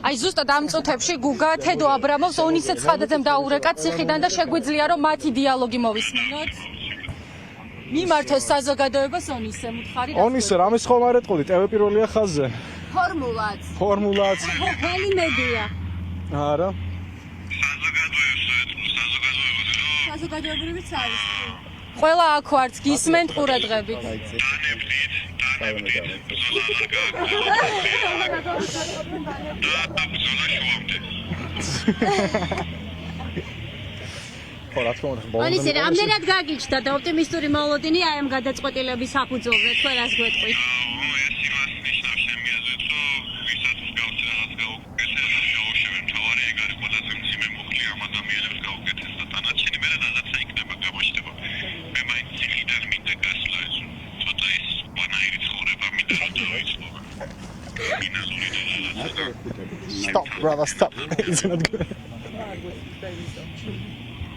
აი ზუსტად ამ წუთებში გუგა თედო აბრამოვს ონისე ცხადაძემ დაურეკა ციხიდან და შეგვიძლია რომ მათი დიალოგი მოვისმინოთ. მიმართოს საზოგადოებას ონისე მუთხარი. ონისე რამის ხომ არ ეტყოდი ტევ პირველია ხაზზე. ფორმულაც. ხელი მედია. არა. საზოგადოებრივიც არის. ყველა აქ ვართ გისმენთ ყურადღებით. ონისე რამდენად გაგიჩნდა და ოპტიმისტური მოლოდინი აი ამ გადაწყვეტილების საფუძველზე თქვენ რას გვეტყვით? Stop, brother, stop. It's not good.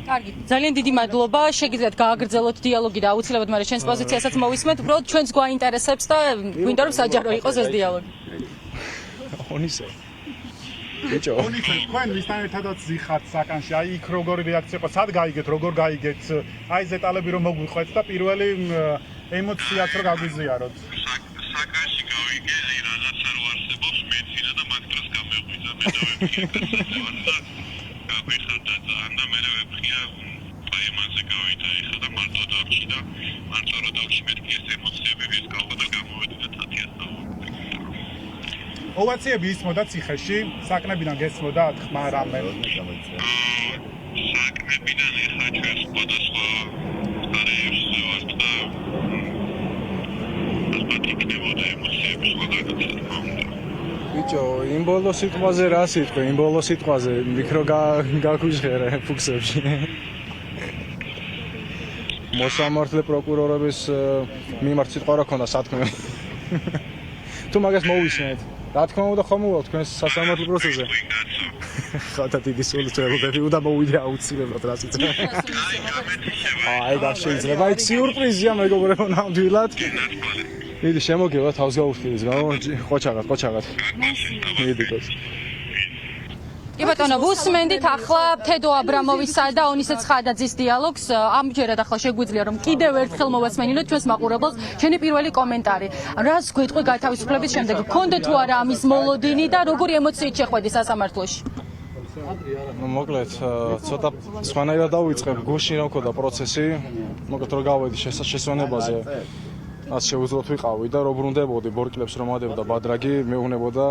კარგი, ძალიან დიდი მადლობა. შეგიძლიათ გააგრძელოთ დიალოგი და აუცილებლად მაგრამ ჩვენს პოზიციასაც მოვისმენთ. უბრალოდ ჩვენს გვაინტერესებს და გვინდა რომ საჯარო იყოს ეს დიალოგი. ონისე. ბიჭო. ონისე, თქვენ ვისთან ერთადაც ზიხართ საკანში. აი იქ როგორი რეაქცია იყო, სად გაიგეთ, როგორ გაიგეთ? აი ეს დეტალები რომ მოგვიყვეთ და პირველი ემოციაც რომ გაგვიზიაროთ. საკანში გავიგე, აი რაღაცა რო არსებობს მეცინა და მაგ დროს გამეღვიძა მე და გაგვიხარდა ძალიან და მე ვეფხია აი მასე გავიდა ეხლა და მარტო დავჭი და მარტო რო დავჭი მეთქი ეს ემოციები ვის გავხდა და გამოვედი და თათიას დავუყურე. ოვაციები ისმოდა ციხეში, საკნებიდან გესმოდა ხმა რამე. საკნებიდან ეხლა ჩვენ სხვადასხვა არეებში ვართ და იქნებოდა ემოციები სხვადასხვა. ბიჭო, იმ ბოლო სიტყვაზე რა სიტყვი? იმ ბოლო სიტყვაზე მიკრო გაგვიჟღერე ფუქსებში. მოსამართლე პროკურორების მიმართ სიტყვა რა ქონდა სათქმე. თუ მაგას მოვისმენთ, რა თქმა უნდა ხომ მოვალ თქვენს სასამართლო პროცესზე. ხათა დიდი სული წელობები უნდა მოვიდე აუცილებლად რა სიტყვა. აი გაშეძლება იქ სიურპრიზია მეგობრებო ნამდვილად. მიდი შემოგევა თავს გაუხდიდეს გამო ყოჩაღად. მიდი გოს. კი ბატონო, ვუსმენდით ახლა თედო აბრამოვისა და ონისე ცხადაძის დიალოგს. ამჯერად ახლა შეგვიძლია რომ კიდევ ერთხელ მოვესმენინოთ ჩვენს მაყურებელს ჩვენი პირველი კომენტარი. რას გვეტყვი გათავისუფლების შემდეგ? გქონდა თუ არა ამის მოლოდინი და როგორი ემოციით შეხვედი სასამართლოში? მოკლედ, ცოტა სხვანაირად დავიწყებ, გუშინ რა მქონდა პროცესი, მოკლედ რომ გავედი შესვენებაზე. ას შეუძლოთ ვიყავი და რო ბრუნდებოდი ბორკილებს რომ ადებდა ბადრაგი, მეუბნებოდა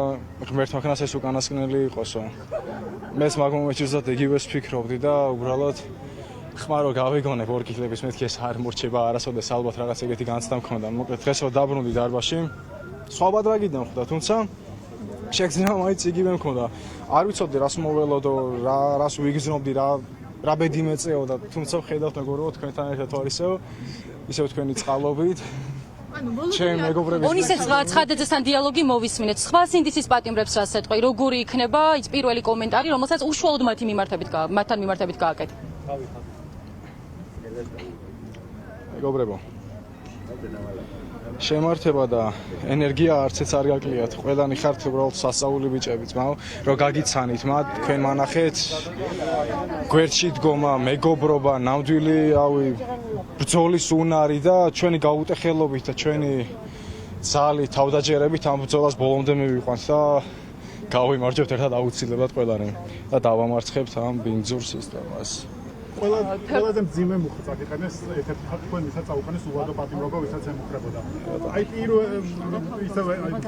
ღმერთმა ხნას ეს უკანასკნელი იყოსო. მეც მაგ მომენტში ზუსტად იგივეს ვფიქრობდი და უბრალოდ ხმა რო გავიგონე ბორკილების მეთქი ეს არ მორჩება არასოდეს ალბათ რაღაც ეგეთი განცდა მქონდა. მოკლედ დღეს რო დაბრუნდი დარბაზში, სხვა ბადრაგიდან ხვდა, თუმცა შეგრძნება მაინც იგივე მქონდა. არ ვიცოდი რას მოველოდო, რას ვიგრძნობდი, რა ბედი მეწეოდა, თუმცა ხედავთ მეგობრებო თქვენთან ერთად ვარისო, ისევ თქვენი წყალობით. ჩემ მეგობრების ონისე ცხადაძესთან დიალოგი მოვისმინეთ. სხვა სინდისის პატიმრებს რას ეთქვი? როგორი იქნება ის პირველი კომენტარი, რომელსაც უშუალოდ მათთან მიმართებით გააკეთე? მეგობრებო, შემართება და ენერგია არცეც არ გაკლიათ. ყველანი ხართ უბრალოდ სასაული ბიჭები, ძმაო, რომ გაგიცანით მათ, თქვენ მანახეთ გვერდში დგომა, მეგობრობა, ნამდვილი, ბრძოლის უნარი და ჩვენი გაუტეხელობით და ჩვენი ძალით, თავდაჯერებით ამ ბრძოლას ბოლომდე მივიყვანთ და გავიმარჯვებთ ერთად აუცილებლად ყველანი და დავამარცხებთ ამ ბინძურ სისტემას. ყველაზე მძიმე მუხა წაკითხეს ერთ-ერთი თქვენ ვისაც აუყენეს უვადო პატიმრობა, ვისაც ემუქრებოდა. აი ისე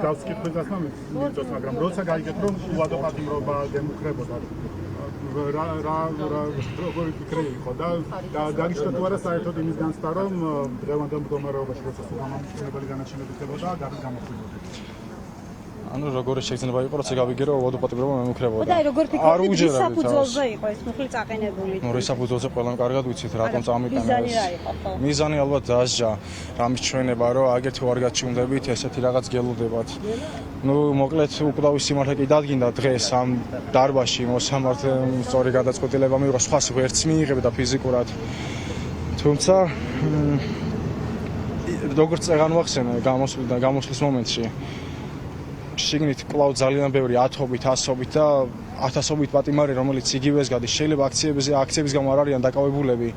დავსკითხეთ დასმა მიწოს, მაგრამ როცა გაიგეთ რომ უვადო პატიმრობა ემუქრებოდა, როგორი ფიქრი იყო და დაგიჩნდა თუ არა საერთოდ იმის განცდა რომ დღევანდელ მდგომარეობაში როცა სულ გამამტკიცებელი განაჩენები ხდებოდა, გარის გამოხდიოდა. ანუ როგორ შეიძლება იყოს, როცა გავიგე რომ უვადო პატიმრობა მემუქრებოდა. და როგორ ფიქრობთ ის საფუძველზე იყო ეს მუხლი წაყენებული? ნუ საფუძველზე ყველამ კარგად ვიცით რატომ წამიყენა ეს. მიზანი ალბათ დასჯა, რამის ჩვენება რომ აგერ თუ არ გაჩვენდებით, ესეთი რაღაც გელოდებათ. ნუ მოკლედ უკვდავის სიმართლე კი დადგინდა დღეს ამ დარბაზში მოსამართლე სწორი გადაწყვეტილება მიიღო, სხვას ვერც მიიღებდა ფიზიკურად. თუმცა როგორც წეგან ვახსენე გამოსვლის მომენტში შიგნით კვლავ ძალიან ბევრი ათობით, ასობით და ათასობით პატიმარი, რომელიც იგივეს გადის, შეიძლება აქციების გამო არ არიან დაკავებულები,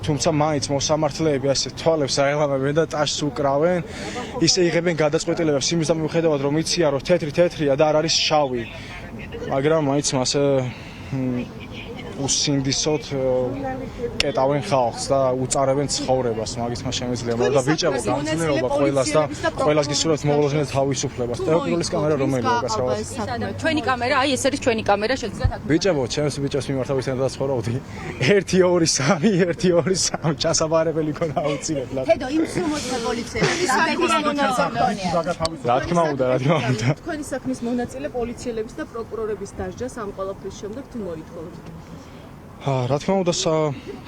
თუმცა მაინც მოსამართლეები ასე თვალებს აეღამებენ და ტაშს უკრავენ, ისე იღებენ გადაწყვეტილებებს იმის მიუხედავად, რომ იციან, რომ თეთრია და არ არის შავი. მაგრამ მაინც მასე უსინდისოდ კეტავენ ხალხს და უწარებენ ცხოვრებას, მაგით მას შემიძლია და ბიჭებო გამძლეობა ყველას და ყველას გისურვებთ მოულოდნელ თავისუფლებას. ტელეპროლის კამერა რომელია გასავალი? ჩვენი კამერა, აი ეს არის ჩვენი კამერა, შეძლიათ აქ. ბიჭებო, ჩემს ბიჭებს მიმართავისთან დაცხოვრობდი. 1 2 3, 1 2 3 ჩასაბარებელი ქონა აუცილებლად. თედო იმ სრომოთე პოლიციელები საკუთარ მონაწილეობთ. რა თქმა უნდა. თქვენი საქმის მონაწილე პოლიციელების და პროკურორების დასჯას ამ ყველაფრის შემდეგ თუ მოითხოვთ? რა თქმა უნდა,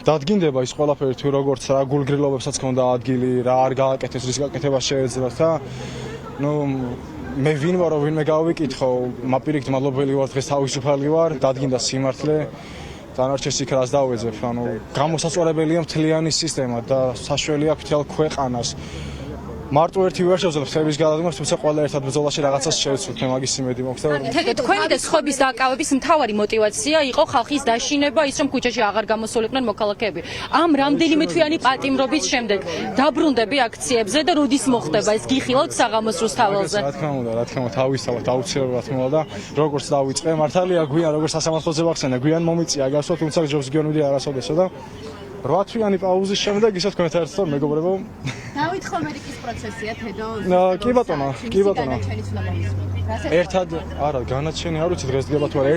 დადგინდება ის ყველაფერი თუ როგორც რა გულგრილობებსაც ქონდა ადგილი, რა არ გააკეთეს, რის გაკეთება შეეძლოთ და მე ვინ ვარო, ვინმე გავიკითხო, მაპირიქით მადლობელი ვარ, დღეს თავისუფალი ვარ, დადგინდა სიმართლე. დანარჩენს იქ რას დავეძებ, გამოსაწორებელია მთლიანი სისტემა და საშუალია მთელ ქვეყანას. მარტო ერთი ვერ შევძლებ ხების გადადგმას, თუმცა ყველა ერთად ბრძოლაში რაღაცას შევცვლით, მე მაგის იმედი მაქვს და თედო თქვენი და სხვების დაკავების მთავარი мотиваცია იყო ხალხის დაშინება, ის რომ ქუჩაში აღარ გამოსულიყვნენ მოქალაქეები. ამ რამდენიმე თვიანი პატიმრობის შემდეგ დაბრუნდები აქციებზე და როდის მოხდება ეს გიხილავთ საღამოს რუსთაველზე? რა თქმა უნდა, თავისთავად აუცილებლად მოვა და როგორც დავიწყე, მართალია გვიან როგორც სასამართლოზე ვახსენე, გვიან მომიწია გასვლა, თუმცა ჯობს გვიან ვიდი არასოდესო და 8 თვიანი პაუზის შემდეგ ისე თქვენთან ერთად მეგობრებო დავით ხომერიკის პროცესია თედო. კი ბატონო. ერთად არა, განაჩენი არ ვიცი დღეს დგება თუ არა,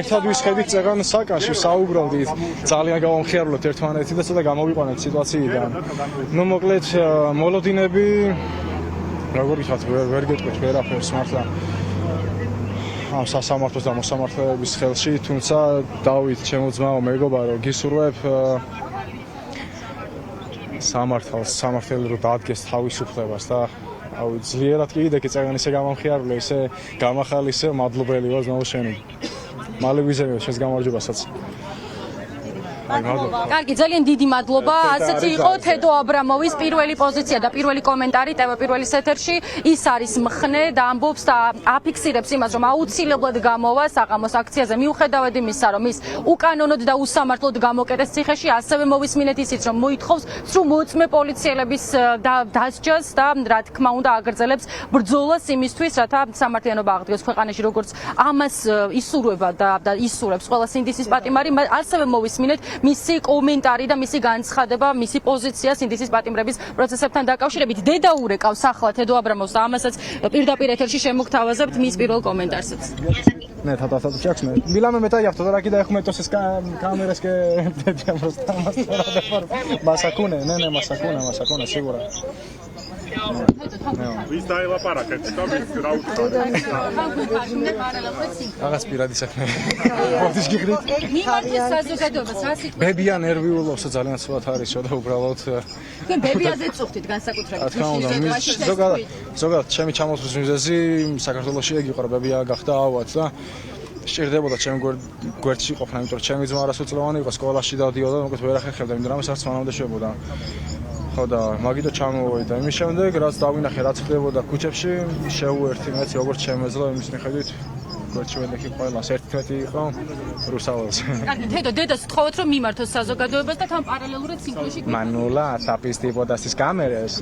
ერთად ვისხედით წეგან საკანში, საუბრობდით, ძალიან გავამხიარულებთ ერთმანეთი და ცოტა გამოვიყვანეთ სიტუაციიდან. მოკლედ მოლოდინები როგორ ვიხათ, ვერ გეტყვით ვერაფერს მართლა. ამ სასამართლოს და მოსამართლეების ხელში, თუმცა დავით ჩემო ძმაო, მეგობარო, გისურვებ სამართლი რომ დადგეს თავისუფლებას და ძლიერად კი კიდე წეგან ისე გამამხიარულე, ისე გამახალისე, მადლობელი ვარ ძმაო შენი. მალე ვიზემოთ შენს გამარჯვებასაც. კარგი, ძალიან დიდი მადლობა. ასეთი იყო თედო აბრამოვის პირველი პოზიცია და პირველი კომენტარი TV პირველის ეთერში. ის არის მხნე და ამბობს და აფიქსირებს იმას, რომ აუცილებლად გამოვა საღამოს აქციაზე, მიუხედავად იმისა, რომ ის უკანონოდ და უსამართლოდ გამოკეტეს ციხეში, ასევე მოვისმინეთ ისიც, რომ მოითხოვს სრულ მოწმე პოლიციელების დასჯას და რა თქმა უნდა აგრძელებს ბრძოლას იმისთვის, რათა სამართლიანობა აღდგეს ქვეყანაში, როგორც ამას ისურვება და ისურვებს ყველა სინდისის პატიმარი, ასევე მოვისმინეთ მისი კომენტარი და მისი განცხადება, მისი პოზიცია სინდისის პატიმრების პროცესებთან დაკავშირებით. დედა ურეკავს ახლა თედო აბრამოვს და ამასაც პირდაპირ ეთერში შემოგთავაზებთ მის პირველ კომენტარსაც. Ne, tata čaks me. Bila me meta jafto, da kida ehme to se kameras ke tetja prosta masakune, ne, masakune, sigura. ვის დაელაპარაკეთ, თომის რა უცხო. Რაღაც პირადი საქმე. მოდის გიგრით. მიმართა საზოგადოებას, რა სიტყვა? ბებია ნერვიულობს ძალიან სულად არისო და უბრალოდ თქვენ ბებიაზე წუხდით განსაკუთრებით. ზოგადად ჩემი ჩამოთვლის მიზეზი საქართველოში ეგ იყო, რომ ბებია გახდა ავად და სჭირდებოდა ჩემი გვერდში ყოფნა, იმიტომ რომ ჩემი ძმა არასრულწლოვანი იყო, სკოლაში დადიოდა, მოკლედ ვერ ახერხებდა, იმიტომ რომ არც მანამდე შეებოდა. ხო და მაგითო ჩამოვიდა. იმის შემდეგ რაც დავინახე, რაც ხდებოდა ქუჩებში, შეუერთი მეც როგორც შემეძლო იმის მიხედვით გვერდში ვედექი ყველას 11 იყო რუსაველს. კარგი, თედო დედას ვთხოვოთ რომ მიმართოს საზოგადოებას და თან პარალელურად სინქროში მანულა საპისტიპოდა სის კამერას.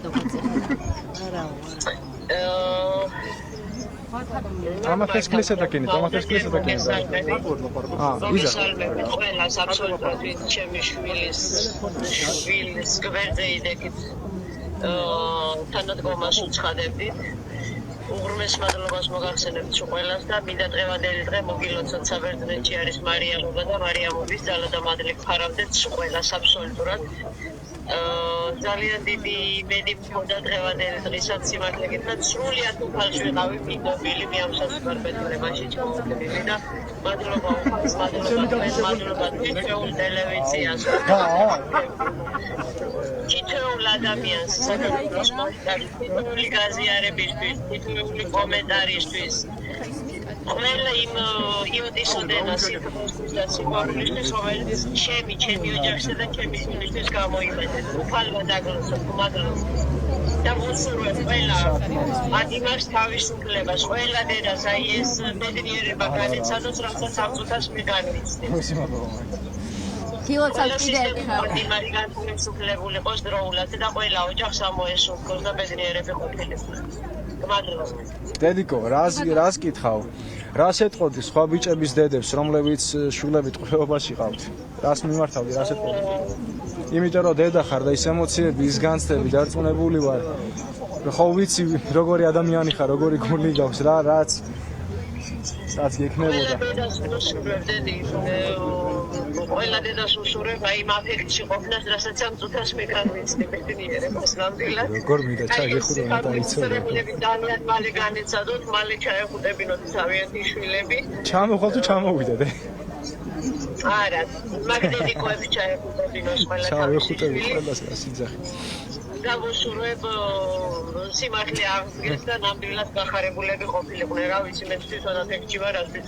ამას კლისა დაკინეთ. ყველას აბსოლუტურად ჩემი შვილის გვერდზე იდექით თანადგომას უცხადებდით. უღრმეს მადლობას მოგახსენებთ ყველას და მინდა დღევანდელი დღე მოგილოცოთ საბერძნეთში არის მარიამობა და მარიამობის ძალა და მადლი გხარავდეთ ყველას აბსოლუტურად. ძალიან დიდი იმედი მქონდა დღევანდელი დღესაც სიმართლე გითხრათ, სრულიად უფალში ვიყავი პირდაპირ მიამსახურებელობაში ჩამოვდები და მადლობა თითოეულ ტელევიზიას. თითოეულ ადამიანს საქართველოს თითოეული გაზიარებისთვის, თითოეული კომენტარისთვის ყველა იმ იოტისოდენას და სიყვარულისთვის, რომელიც ჩემი ოჯახისა და ჩემი სულისთვის გამოიმეტეს. უფალმა დაგლოცოთ, მადლობა. და ვუსურვებ ყველა ადიმას თავისუფლებას, ყველა დედას აი ეს ბედნიერება განიცადოს, რასაც ამ წუთას მე განვიცდი. გილოცავ კიდე ერთხელ. ადიმარი განთავისუფლებული იყოს დროულად და ყველა ოჯახს ამოესურვოს და ბედნიერები ყოფილიყო. გმადლობთ. დედიკო, რას კითხავ? რას ეტყოდი სხვა ბიჭების დედებს, რომლებიც შვილებით ყრეობაში ყავთ? რას მიმართავდი, რას ეტყოდი? იმიტომ რომ დედა ხარ და ის ემოციები, ის განცდები დარწმუნებული ვარ. ხო ვიცი როგორი ადამიანი ხარ, როგორი გული გაქვს რა, რაც გექნებოდა. ყველა დედას უსურვებ აი იმ აფექტში ყოფნას, რასაც ამ წუთას მე განვიცდი ბედნიერებას ნამდვილად. როგორ მინდა ჩაგეხურო და დაიცოდე. ძალიან მალე განეცადოთ, მალე ჩაეხუტებინოთ თავიანთი შვილები. ჩამოხვალ თუ ჩამოვიდეთ? არა, მაგნეტიკოები ჩაეხუტებინოს ყველა ჩაეხუტები ყველას სიძახი. დავუსურვებ სიმართლე აღდგეს და ნამდვილად გახარებულები ყოფილიყვნენ. რა ვიცი, მე თვითონ აფექტში ვარ, ასე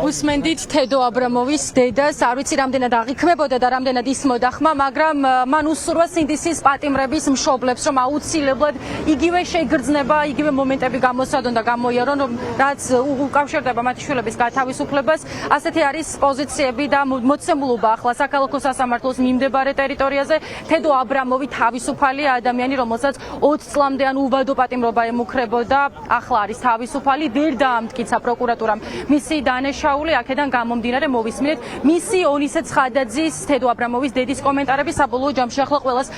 უსმენდით თედო აბრამოვის დედას, არ ვიცი რამდენად აღიქმებოდა და რამდენად ის მოდახმა, მაგრამ მან უსურვა სინდისის პატიმრების მშობლებს, რომ აუცილებლად იგივე შეგრძნება, იგივე მომენტები გამოსადონ და გამოიარონ, რაც უკავშირდება მათი შვილების გათავისუფლებას. ასეთი არის პოზიციები და მოცემულობა ახლა საქალაქო სასამართლოს მიმდებარე ტერიტორიაზე. თედო აბრამოვი თავისუფალია ადამიანი, რომელსაც 20 წლამდე ან უვადო პატიმრობა ემუქრებოდა, ახლა არის თავისუფალი. ვერ დაამტკიცა პროკურატურამ მისი დანაშაული, აქედან გამომდინარე მოვისმინეთ მისი ონისე ცხადაძის, თედო აბრამოვის დედის კომენტარები. საბოლოო ჯამში ახლა ყველას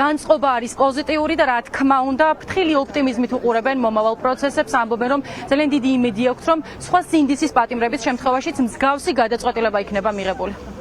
განწყობა არის პოზიტიური და რა თქმა უნდა ფრთხილი ოპტიმიზმით უყურებენ მომავალ პროცესებს, ამბობენ რომ ძალიან დიდი იმედი აქვთ, რომ სხვა სინდისის პატიმრების შემთხვევაშიც მსგავსი გადაწყვეტილება იქნება მიღებული.